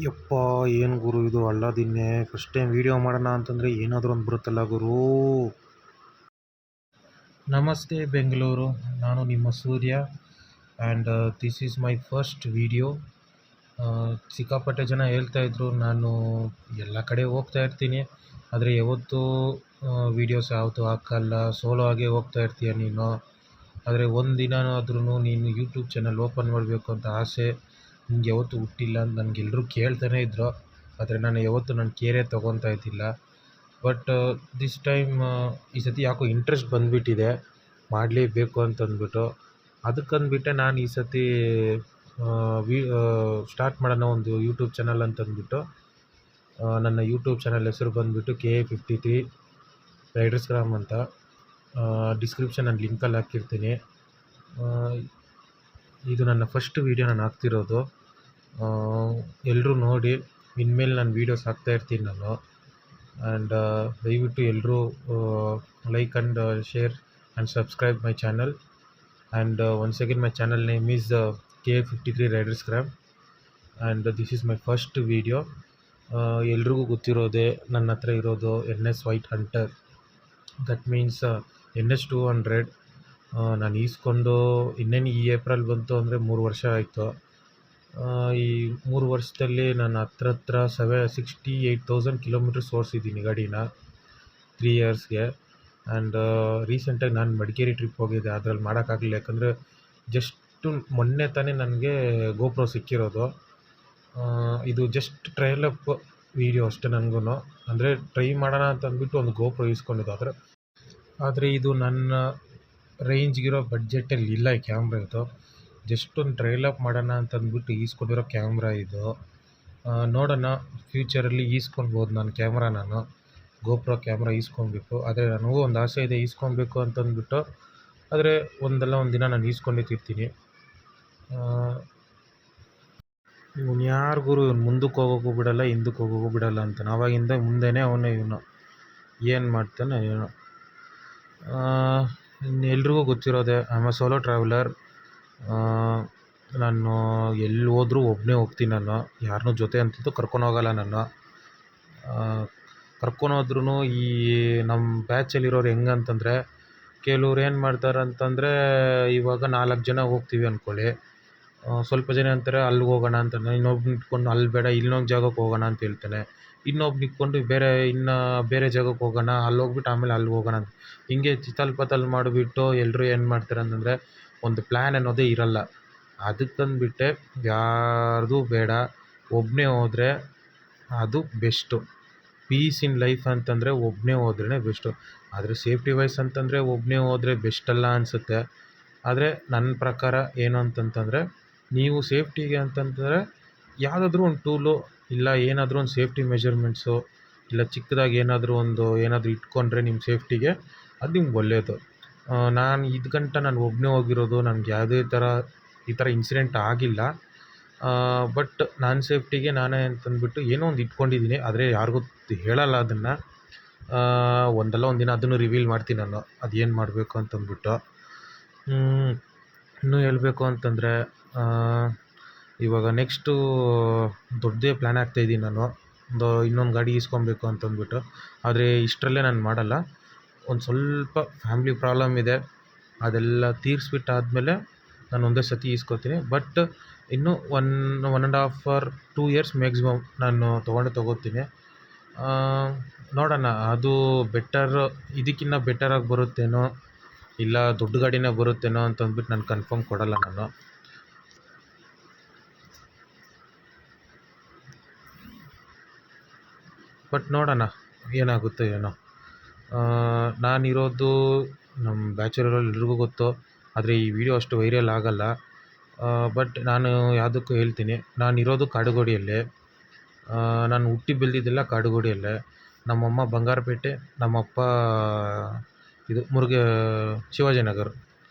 ಯಪ್ಪ ಏನು ಗುರು ಇದು ಅಲ್ಲದಿನ್ನೆ ಫಸ್ಟ್ ಟೈಮ್ ವೀಡಿಯೋ ಮಾಡೋಣ ಅಂತಂದರೆ ಏನಾದರೂ ಒಂದು ಬರುತ್ತಲ್ಲ ಗುರು. ನಮಸ್ತೆ ಬೆಂಗಳೂರು, ನಾನು ನಿಮ್ಮ Surya and this is my first video. ಸಿಕ್ಕಾಪಟ್ಟೆ ಜನ ಹೇಳ್ತಾಯಿದ್ರು ನಾನು ಎಲ್ಲ ಕಡೆ ಹೋಗ್ತಾ ಇರ್ತೀನಿ, ಆದರೆ ಯಾವತ್ತೂ ವೀಡಿಯೋಸ್ ಯಾವತ್ತೂ ಹಾಕಲ್ಲ, ಸೋಲೋ ಆಗೇ ಹೋಗ್ತಾ ಇರ್ತೀಯ ನೀನು. ಆದರೆ ಒಂದು ದಿನನಾದ್ರೂ ನೀನು ಯೂಟ್ಯೂಬ್ ಚಾನಲ್ ಓಪನ್ ಮಾಡಬೇಕು ಅಂತ ಆಸೆ ನಿಂಗೆ ಯಾವತ್ತೂ ಹುಟ್ಟಿಲ್ಲ ಅಂತ ನನಗೆಲ್ಲರೂ ಕೇಳ್ತಾನೇ ಇದ್ದರು. ಆದರೆ ನಾನು ಯಾವತ್ತೂ ನನ್ನ ಕೇರೇ ತೊಗೊತಾ ಇದ್ದಿಲ್ಲ. ಬಟ್ ದಿಸ್ ಟೈಮ್ ಈ ಸತಿ ಯಾಕೋ ಇಂಟ್ರೆಸ್ಟ್ ಬಂದುಬಿಟ್ಟಿದೆ ಮಾಡಲೇಬೇಕು ಅಂತಂದ್ಬಿಟ್ಟು. ಅದಕ್ಕಂದ್ಬಿಟ್ಟೆ ನಾನು ಈ ಸತಿ ಸ್ಟಾರ್ಟ್ ಮಾಡೋಣ ಒಂದು ಯೂಟ್ಯೂಬ್ ಚಾನಲ್ ಅಂತಂದ್ಬಿಟ್ಟು. ನನ್ನ ಯೂಟ್ಯೂಬ್ ಚಾನಲ್ ಹೆಸರು ಬಂದುಬಿಟ್ಟು KA53 ರೈಡರ್ಸ್ ಗ್ರಾಮ್ ಅಂತ. ಡಿಸ್ಕ್ರಿಪ್ಷನಲ್ಲಿ ಲಿಂಕಲ್ಲಿ ಹಾಕಿರ್ತೀನಿ. ಇದು ನನ್ನ ಫಸ್ಟ್ ವೀಡಿಯೋ ನಾನು ಹಾಕ್ತಿರೋದು. ಎಲ್ಲರೂ ನೋಡಿ, ಇನ್ಮೇಲೆ ನಾನು ವೀಡಿಯೋಸ್ ಹಾಕ್ತಾಯಿರ್ತೀನಿ ನಾನು. ಆ್ಯಂಡ್ ದಯವಿಟ್ಟು ಎಲ್ಲರೂ like and share and subscribe my channel. And once again my channel name is KA53 Riders gram and this is my first video. ಎಲ್ರಿಗೂ ಗೊತ್ತಿರೋದೆ ನನ್ನ ಹತ್ರ ಇರೋದು NS white hunter, that means NS200. ನಾನು ಈಸ್ಕೊಂಡು ಇನ್ನೇನು ಈ ಏಪ್ರಿಲ್ ಬಂತು ಅಂದರೆ 3 ವರ್ಷ ಆಯಿತು. ಈ 3 ವರ್ಷದಲ್ಲಿ ನಾನು ಹತ್ರ 68,000 ಕಿಲೋಮೀಟರ್ಸ್ ಓಡಿಸಿದ್ದೀನಿ ಗಾಡಿನ 3 ಇಯರ್ಸ್ಗೆ. ಆ್ಯಂಡ್ ರೀಸೆಂಟಾಗಿ ನಾನು ಮಡಿಕೇರಿ ಟ್ರಿಪ್ ಹೋಗಿದ್ದೆ, ಅದ್ರಲ್ಲಿ ಮಾಡೋಕ್ಕಾಗಲಿಲ್ಲ, ಯಾಕಂದರೆ ಜಸ್ಟು ಮೊನ್ನೆ ತಾನೇ ನನಗೆ GoPro ಸಿಕ್ಕಿರೋದು. ಇದು ಜಸ್ಟ್ ಟ್ರಯಲ್ ಅಪ್ ವೀಡಿಯೋ ಅಷ್ಟೇ ನನಗೂ. ಅಂದರೆ ಟ್ರೈ ಮಾಡೋಣ ಅಂತ ಅಂದ್ಬಿಟ್ಟು ಒಂದು GoPro ಈಸ್ಕೊಂಡಿದ್ದು. ಆದರೆ ಇದು ನನ್ನ ರೇಂಜ್ಗಿರೋ ಬಡ್ಜೆಟಲ್ಲಿ ಇಲ್ಲ ಈ ಕ್ಯಾಮ್ರಾ. ಇದು ಜಸ್ಟ್ ಒಂದು ಟ್ರಯಲ್ ಅಪ್ ಮಾಡೋಣ ಅಂತ ಅಂದ್ಬಿಟ್ಟು ಈಸ್ಕೊಂಡಿರೋ ಕ್ಯಾಮ್ರಾ ಇದು. ನೋಡೋಣ, ಫ್ಯೂಚರಲ್ಲಿ ಈಸ್ಕೊಳ್ಬೋದು ನಾನು ಕ್ಯಾಮ್ರಾ. ನಾನು GoPro ಕ್ಯಾಮ್ರಾ ಈಸ್ಕೊಬೇಕು. ಆದರೆ ನನಗೂ ಒಂದು ಆಸೆ ಇದೆ ಈಸ್ಕೊಬೇಕು ಅಂತಂದ್ಬಿಟ್ಟು. ಆದರೆ ಒಂದಲ್ಲ ಒಂದು ದಿನ ನಾನು ಈಸ್ಕೊಂಡೇ ತೀರ್ತೀನಿ. ಇವನು ಯಾರು ಗುರು, ಇವನು ಮುಂದಕ್ಕೆ ಹೋಗೋಕ್ಕೂ ಬಿಡಲ್ಲ, ಹಿಂದಕ್ಕೆ ಹೋಗೋಕ್ಕೂ ಬಿಡಲ್ಲ ಅಂತ. ಆವಾಗಿಂದ ಮುಂದೆನೇ ಅವನೇ ಇವನು, ಏನು ಮಾಡ್ತಾನೆ ಏನೋ. ಎಲ್ರಿಗೂ ಗೊತ್ತಿರೋದೆ, I am a solo traveller. ನಾನು ಎಲ್ಲಿ ಹೋದ್ರೂ ಒಬ್ಬನೇ ಹೋಗ್ತೀನಿ. ನಾನು ಯಾರನ್ನೂ ಜೊತೆ ಅಂತೂ ಕರ್ಕೊಂಡೋಗಲ್ಲ. ನಾನು ಕರ್ಕೊಂಡೋದ್ರೂ ಈ ನಮ್ಮ ಬ್ಯಾಚಲ್ಲಿರೋರು ಹೆಂಗಂತಂದರೆ, ಕೆಲವ್ರು ಏನು ಮಾಡ್ತಾರೆ ಅಂತಂದರೆ, ಇವಾಗ 4 ಜನ ಹೋಗ್ತೀವಿ ಅಂದ್ಕೊಳ್ಳಿ, ಸ್ವಲ್ಪ ಜನ ಅಂತಾರೆ ಅಲ್ಲಿಗೆ ಹೋಗೋಣ ಅಂತಾನೆ, ಇನ್ನೊಬ್ನ ಇಟ್ಕೊಂಡು ಅಲ್ಲಿ ಬೇಡ ಇನ್ನೊಂದು ಜಾಗಕ್ಕೆ ಹೋಗೋಣ ಅಂತ ಹೇಳ್ತಾನೆ, ಇನ್ನೊಬ್ನ ಇಟ್ಕೊಂಡು ಬೇರೆ ಜಾಗಕ್ಕೆ ಹೋಗೋಣ, ಅಲ್ಲಿ ಹೋಗ್ಬಿಟ್ಟು ಆಮೇಲೆ ಅಲ್ಲಿಗೆ ಹೋಗೋಣ ಅಂತ. ಹಿಂಗೆ ಚಿತ್ತಲ್ ಮಾಡಿಬಿಟ್ಟು ಎಲ್ಲರೂ ಏನು ಮಾಡ್ತಾರೆ ಅಂತಂದರೆ, ಒಂದು ಪ್ಲ್ಯಾನ್ ಅನ್ನೋದೇ ಇರಲ್ಲ. ಅದಕ್ಕಂದ್ಬಿಟ್ಟೆ ಯಾರ್ದೂ ಬೇಡ, ಒಬ್ಬನೇ ಹೋದರೆ ಅದು ಬೆಸ್ಟು. ಪೀಸ್ ಇನ್ ಲೈಫ್ ಅಂತಂದರೆ ಒಬ್ಬನೇ ಹೋದ್ರೇ ಬೆಸ್ಟು. ಆದರೆ ಸೇಫ್ಟಿ ವೈಸ್ ಅಂತಂದರೆ ಒಬ್ಬನೇ ಹೋದರೆ ಬೆಸ್ಟಲ್ಲ ಅನಿಸುತ್ತೆ. ಆದರೆ ನನ್ನ ಪ್ರಕಾರ ಏನು ಅಂತಂತಂದರೆ, ನೀವು ಸೇಫ್ಟಿಗೆ ಅಂತಂದರೆ ಯಾವುದಾದ್ರೂ ಒಂದು ಟೂಲು ಇಲ್ಲ ಏನಾದರೂ ಒಂದು ಸೇಫ್ಟಿ ಮೆಜರ್ಮೆಂಟ್ಸು ಇಲ್ಲ ಚಿಕ್ಕದಾಗಿ ಏನಾದರೂ ಇಟ್ಕೊಂಡ್ರೆ ನಿಮ್ಮ ಸೇಫ್ಟಿಗೆ ಅದು ನಿಮ್ಗೆ ಒಳ್ಳೆಯದು. ನಾನು ನಾನು ಒಬ್ಬನೇ ಹೋಗಿರೋದು, ನನಗೆ ಯಾವುದೇ ಈ ಥರ ಇನ್ಸಿಡೆಂಟ್ ಆಗಿಲ್ಲ. ಬಟ್ ನನ್ನ ಸೇಫ್ಟಿಗೆ ನಾನೇ ಅಂತಂದ್ಬಿಟ್ಟು ಏನೋ ಒಂದು ಇಟ್ಕೊಂಡಿದ್ದೀನಿ. ಆದರೆ ಯಾರಿಗೂ ಹೇಳಲ್ಲ ಅದನ್ನು. ಒಂದಲ್ಲ ಒಂದು ದಿನ ಅದನ್ನು ರಿವೀಲ್ ಮಾಡ್ತೀನಿ ನಾನು, ಅದೇನು ಮಾಡಬೇಕು ಅಂತಂದ್ಬಿಟ್ಟು. ಇನ್ನೂ ಹೇಳಬೇಕು ಅಂತಂದರೆ, ಇವಾಗ ನೆಕ್ಸ್ಟು ದೊಡ್ಡದೇ ಪ್ಲ್ಯಾನ್ ಹಾಕ್ತಾಯಿದ್ದೀನಿ ನಾನು, ಇನ್ನೊಂದು ಗಾಡಿ ಈಸ್ಕೊಬೇಕು ಅಂತಂದ್ಬಿಟ್ಟು. ಆದರೆ ಇಷ್ಟರಲ್ಲೇ ನಾನು ಮಾಡಲ್ಲ, ಒಂದು ಸ್ವಲ್ಪ ಫ್ಯಾಮ್ಲಿ ಪ್ರಾಬ್ಲಮ್ ಇದೆ, ಅದೆಲ್ಲ ತೀರಿಸ್ಬಿಟ್ಟಾದಮೇಲೆ ನಾನು ಒಂದೇ ಸತಿ ಈಸ್ಕೊತೀನಿ. ಬಟ್ ಇನ್ನೂ 1.5 or 2 ಇಯರ್ಸ್ ಮ್ಯಾಕ್ಸಿಮಮ್ ನಾನು ತೊಗೋತೀನಿ. ನೋಡೋಣ, ಅದು ಇದಕ್ಕಿಂತ ಬೆಟರಾಗಿ ಬರುತ್ತೇನೋ ಇಲ್ಲ ದೊಡ್ಡ ಗಾಡಿನೇ ಬರುತ್ತೇನೋ ಅಂತಂದ್ಬಿಟ್ಟು ನಾನು ಕನ್ಫರ್ಮ್ ಕೊಡಲ್ಲ ನಾನು. ಬಟ್ ನೋಡೋಣ ಏನಾಗುತ್ತೋ ಏನೋ. ನಾನಿರೋದು ನಮ್ಮ ಬ್ಯಾಚುಲರಲ್ಲಿ ಎಲ್ರಿಗೂ ಗೊತ್ತು, ಆದರೆ ಈ ವಿಡಿಯೋ ಅಷ್ಟು ವೈರಲ್ ಆಗಲ್ಲ. ಬಟ್ ನಾನು ಯಾವುದಕ್ಕೂ ಹೇಳ್ತೀನಿ, ನಾನಿರೋದು ಕಾಡುಗೋಡಿಯಲ್ಲೇ. ನಾನು ಹುಟ್ಟಿ ಬೆಳೆದಿದ್ದೆಲ್ಲ ಕಾಡುಗೋಡಿಯಲ್ಲೇ. ನಮ್ಮಮ್ಮ ಬಂಗಾರಪೇಟೆ, ನಮ್ಮಪ್ಪ ಇದು ಶಿವಾಜಿನಗರ.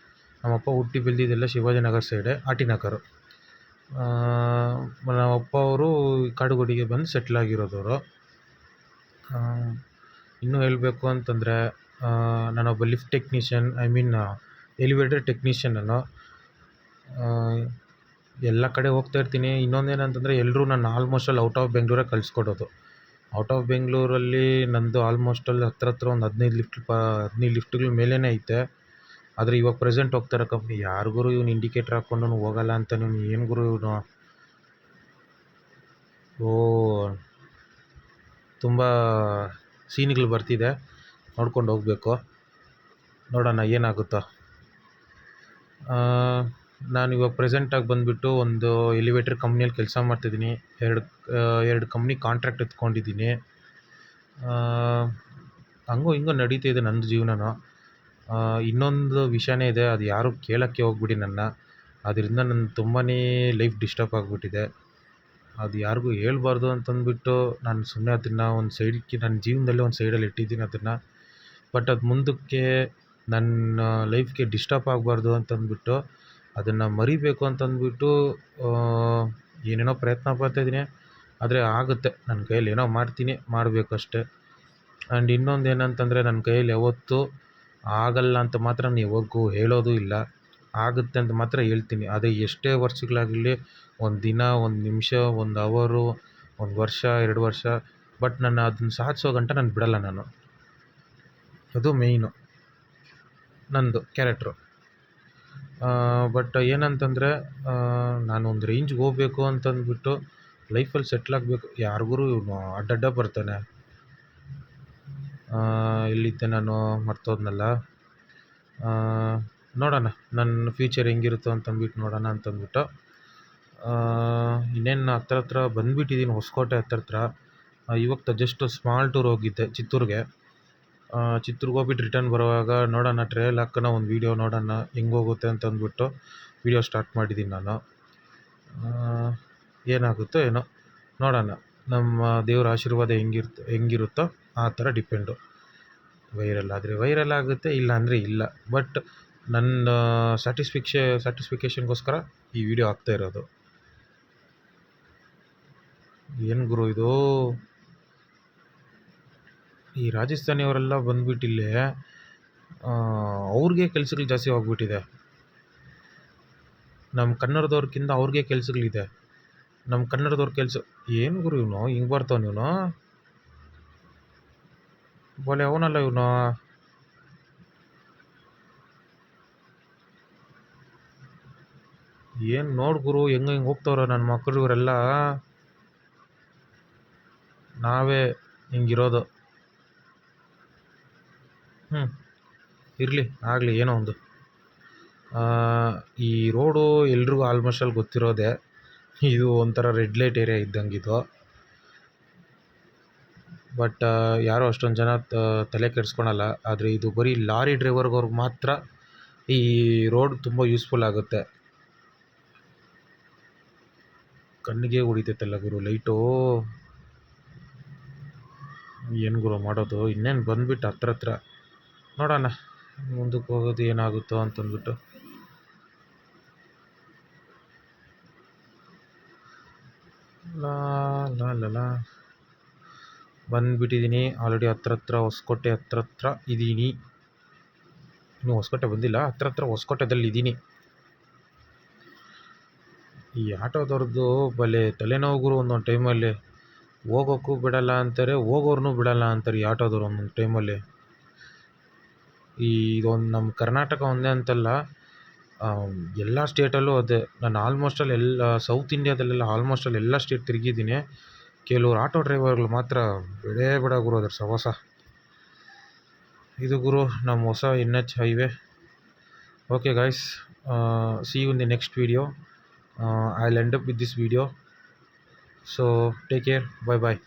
ನಮ್ಮಪ್ಪ ಹುಟ್ಟಿ ಬೆಳೆದಿದ್ದೆಲ್ಲ ಶಿವಾಜಿನಗರ ಸೈಡೇ, ಆಟಿನಗರ. ನಮ್ಮಪ್ಪ ಅವರು ಕಾಡುಗೋಡಿಗೆ ಬಂದು ಸೆಟ್ಲಾಗಿರೋದವರು. ಇನ್ನೂ ಹೇಳಬೇಕು ಅಂತಂದರೆ, ನಾನೊಬ್ಬ ಲಿಫ್ಟ್ ಟೆಕ್ನಿಷಿಯನ್, ಎಲಿವೇಟರ್ ಟೆಕ್ನಿಷಿಯನ್ ನಾನು. ಎಲ್ಲ ಕಡೆ ಹೋಗ್ತಾ ಇರ್ತೀನಿ. ಇನ್ನೊಂದೇನಂತಂದರೆ ಎಲ್ಲರೂ ನನ್ನ ಆಲ್ಮೋಸ್ಟ್ ಆಲ್ ಔಟ್ ಆಫ್ ಬೆಂಗಳೂರೇ ಕಳಿಸ್ಕೊಡೋದು. ಔಟ್ ಆಫ್ ಬೆಂಗಳೂರಲ್ಲಿ ನಂದು ಆಲ್ಮೋಸ್ಟ್ ಆಲ್ ಹತ್ರ ಒಂದು 15 ಲಿಫ್ಟ್‌ಗಳ ಮೇಲೇನೇ ಐತೆ. ಆದರೆ ಇವಾಗ ಪ್ರೆಸೆಂಟ್ ಹೋಗ್ತಾ ಇರೋ ಕಂಪ್ನಿ ಯಾರು ಗುರು ಇವ್ನು ಇಂಡಿಕೇಟರ್ ಹಾಕ್ಕೊಂಡವ್ನು ಹೋಗಲ್ಲ ಅಂತಾನೆ, ಏನು ಗುರು ಇವನು? ಓಹ್! ತುಂಬ ಸೀನ್‌ಗಳು ಬರ್ತಿದೆ. ನೋಡ್ಕೊಂಡು ಹೋಗಬೇಕು. ನೋಡೋಣ ಏನಾಗುತ್ತೋ. ನಾನಿವಾಗ ಪ್ರೆಸೆಂಟಾಗಿ ಬಂದುಬಿಟ್ಟು ಒಂದು ಎಲಿವೇಟರ್ ಕಂಪ್ನಿಯಲ್ಲಿ ಕೆಲಸ ಮಾಡ್ತಿದ್ದೀನಿ. 2 ಕಂಪ್ನಿ ಕಾಂಟ್ರಾಕ್ಟ್ ಎತ್ಕೊಂಡಿದ್ದೀನಿ. ಹಂಗೋ ಹಿಂಗೋ ನಡೀತಿದೆ ನಂದು ಜೀವನನೂ. ಇನ್ನೊಂದು ವಿಷಯನೇ ಇದೆ, ಅದು ಯಾರೂ ಕೇಳೋಕ್ಕೆ ಹೋಗ್ಬಿಡಿ ನನ್ನ. ಅದರಿಂದ ನನ್ನ ತುಂಬಾ ಲೈಫ್ ಡಿಸ್ಟರ್ಬ್ ಆಗಿಬಿಟ್ಟಿದೆ. ಅದು ಯಾರಿಗೂ ಹೇಳ್ಬಾರ್ದು ಅಂತಂದ್ಬಿಟ್ಟು ನಾನು ಸುಮ್ಮನೆ ಅದನ್ನು ಒಂದು ಸೈಡಿಗೆ ನನ್ನ ಜೀವನದಲ್ಲೇ ಒಂದು ಸೈಡಲ್ಲಿ ಇಟ್ಟಿದ್ದೀನಿ ಅದನ್ನು. ಬಟ್ ಅದು ಮುಂದಕ್ಕೆ ನನ್ನ ಲೈಫ್‌ಗೆ ಡಿಸ್ಟರ್ಬ್ ಆಗಬಾರ್ದು ಅಂತಂದ್ಬಿಟ್ಟು ಅದನ್ನು ಮರಿಬೇಕು ಅಂತಂದ್ಬಿಟ್ಟು ಏನೇನೋ ಪ್ರಯತ್ನ ಪಡ್ತಾಯಿದ್ದೀನಿ. ಆದರೆ ಆಗುತ್ತೆ, ನನ್ನ ಕೈಯಲ್ಲಿ ಏನೋ ಮಾಡ್ತೀನಿ, ಮಾಡಬೇಕಷ್ಟೆ. ಆ್ಯಂಡ್ ಇನ್ನೊಂದು ಏನಂತಂದರೆ ನನ್ನ ಕೈಯಲ್ಲಿ ಯಾವತ್ತೂ ಆಗಲ್ಲ ಅಂತ ಮಾತ್ರ ನಾನು ಯಾವಾಗೂ ಹೇಳೋದು ಇಲ್ಲ. ಆಗುತ್ತೆ ಅಂತ ಮಾತ್ರ ಹೇಳ್ತೀನಿ. ಅದು ಎಷ್ಟೇ ವರ್ಷಗಳಾಗಲಿ, ಒಂದು ದಿನ, ಒಂದು ನಿಮಿಷ, ಒಂದು ಅವರು, 1 ವರ್ಷ, 2 ವರ್ಷ, ಬಟ್ ನಾನು ಅದನ್ನ ಸಾಧಿಸೋ ಗಂಟ ನಾನು ಬಿಡಲ್ಲ ನಾನು. ಅದು ಮೇಯ್ನು ನಂದು ಕ್ಯಾರೆಕ್ಟ್ರು. ಬಟ್ ಏನಂತಂದರೆ ನಾನು ಒಂದು ರೇಂಜ್ಗೆ ಹೋಗ್ಬೇಕು ಅಂತಂದ್ಬಿಟ್ಟು ಲೈಫಲ್ಲಿ ಸೆಟ್ಲ್ ಆಗಬೇಕು. ಯಾರಿಗೂ ಇವನು ಅಡ್ಡಡ್ಡ ಬರ್ತಾನೆ. ಎಲ್ಲಿದ್ದೆ ನಾನು, ಮರ್ತೋದ್ನಲ್ಲ. ನೋಡೋಣ ನನ್ನ ಫ್ಯೂಚರ್ ಹೆಂಗಿರುತ್ತೋ ಅಂತಂದ್ಬಿಟ್ಟು ನೋಡೋಣ ಅಂತಂದ್ಬಿಟ್ಟು ಇನ್ನೇನು ಹತ್ರ ಬಂದುಬಿಟ್ಟಿದ್ದೀನಿ ಹೊಸಕೋಟೆ ಹತ್ರ. ಇವಾಗ ಜಸ್ಟ್ ಸ್ಮಾಲ್ ಟೂರ್ ಹೋಗಿದ್ದೆ ಚಿತ್ತೂರಿಗೆ. ಚಿತ್ತೂರಿಗೆ ಹೋಗ್ಬಿಟ್ಟು ರಿಟರ್ನ್ ಬರುವಾಗ ನೋಡೋಣ ಟ್ರೈಲ್ ಹಾಕೋಣ, ಒಂದು ವೀಡಿಯೋ ನೋಡೋಣ ಹೆಂಗೋಗುತ್ತೆ ಅಂತಂದ್ಬಿಟ್ಟು ವೀಡಿಯೋ ಸ್ಟಾರ್ಟ್ ಮಾಡಿದ್ದೀನಿ ನಾನು. ಏನಾಗುತ್ತೋ ಏನೋ ನೋಡೋಣ. ನಮ್ಮ ದೇವ್ರ ಆಶೀರ್ವಾದ ಹೆಂಗಿರುತ್ತೋ ಆ ಥರ ಡಿಪೆಂಡು. ವೈರಲ್ ಆದರೆ ವೈರಲ್ ಆಗುತ್ತೆ, ಇಲ್ಲ ಅಂದರೆ ಇಲ್ಲ. ಬಟ್ ನನ್ನ ಸ್ಯಾಟಿಸ್ಫಿಕೇಷನ್ಗೋಸ್ಕರ ಈ ವಿಡಿಯೋ ಹಾಕ್ತಾ ಇರೋದು. ಏನು ಗುರು ಇದು? ಈ ರಾಜಸ್ಥಾನಿಯವರೆಲ್ಲ ಬಂದ್ಬಿಟ್ಟು ಇಲ್ಲಿ ಅವ್ರಿಗೆ ಕೆಲ್ಸಗಳು ಜಾಸ್ತಿ ಹೋಗ್ಬಿಟ್ಟಿದೆ. ನಮ್ಮ ಕನ್ನಡದವ್ರಿಗಿಂತ ಅವ್ರಿಗೆ ಕೆಲ್ಸಗಳಿದೆ. ನಮ್ಮ ಕನ್ನಡದವ್ರ ಕೆಲಸ ಏನು ಗುರು ಇವನು ಹಿಂಗೆ ಬರ್ತಾವ ಇವನು? ಬೋಲೆ ಅವನಲ್ಲ ಇವನು. ಏನು ನೋಡು ಗುರು ಹೆಂಗೆ ಹೋಗ್ತವ್ರ ನನ್ನ ಮಕ್ಕಳು ಇವರೆಲ್ಲ. ನಾವೇ ಹಿಂಗಿರೋದು. ಇರಲಿ ಆಗಲಿ ಏನೋ ಒಂದು. ಈ ರೋಡು ಎಲ್ರಿಗೂ ಆಲ್ಮೋಸ್ಟ್ ಅಲ್ಲಿ ಗೊತ್ತಿರೋದೆ. ಇದು ಒಂಥರ ರೆಡ್ ಲೈಟ್ ಏರಿಯಾ ಇದ್ದಂಗಿದು. ಬಟ್ ಯಾರೋ ಅಷ್ಟೊಂದು ಜನ ತಲೆ ಕೆಡಿಸ್ಕೊಳಲ್ಲ. ಆದರೆ ಇದು ಬರೀ ಲಾರಿ ಡ್ರೈವರ್ಗವ್ರಿಗೆ ಮಾತ್ರ ಈ ರೋಡ್ ತುಂಬ ಯೂಸ್ಫುಲ್ ಆಗುತ್ತೆ. ಕಣ್ಣಿಗೆ ಹೊಡಿತೈತಲ್ಲ ಗುರು ಲೈಟು. ಏನು ಗುರು ಮಾಡೋದು? ಇನ್ನೇನು ಬಂದುಬಿಟ್ಟು ಹತ್ರ ನೋಡೋಣ ಮುಂದಕ್ಕೆ ಹೋಗೋದು ಏನಾಗುತ್ತೋ ಅಂತಂದ್ಬಿಟ್ಟು. ಲಾ ಬಂದುಬಿಟ್ಟಿದ್ದೀನಿ ಆಲ್ರೆಡಿ. ಹತ್ರ ಹೊಸಕೋಟೆ ಹತ್ರ ಇದ್ದೀನಿ. ಇನ್ನೂ ಹೊಸಕೋಟೆ ಬಂದಿಲ್ಲ, ಹತ್ರ ಹೊಸಕೋಟೆದಲ್ಲಿದ್ದೀನಿ. ಈ ಆಟೋದವ್ರದ್ದು ಭಲೇ ತಲೆನೋವು ಗುರು. ಒಂದೊಂದು ಟೈಮಲ್ಲಿ ಹೋಗೋಕ್ಕೂ ಬಿಡಲ್ಲ ಅಂತಾರೆ, ಹೋಗೋರ್ನೂ ಬಿಡಲ್ಲ ಅಂತಾರೆ ಈ ಆಟೋದವ್ರು ಒಂದೊಂದು ಟೈಮಲ್ಲಿ. ಇದೊಂದು ನಮ್ಮ ಕರ್ನಾಟಕ ಒಂದೇ ಅಂತಲ್ಲ, ಎಲ್ಲ ಸ್ಟೇಟಲ್ಲೂ ಅದೇ. ನಾನು ಆಲ್ಮೋಸ್ಟ್ ಆಲ್ ಎಲ್ಲ ಸೌತ್ ಇಂಡಿಯಾದಲ್ಲೆಲ್ಲ ಆಲ್ಮೋಸ್ಟ್ ಆಲ್ ಎಲ್ಲ ಸ್ಟೇಟ್ ತಿರುಗಿದ್ದೀನಿ. ಕೆಲವ್ರು ಆಟೋ ಡ್ರೈವರ್ಗಳು ಮಾತ್ರ ಬಿಡ ಗುರು ಅದ್ರ ಸಹವಾಸ. ಇದು ಗುರು ನಮ್ಮ ಹೊಸ NH highway. Okay guys, see you in the next video. I'll end up with this video. So take care. Bye bye.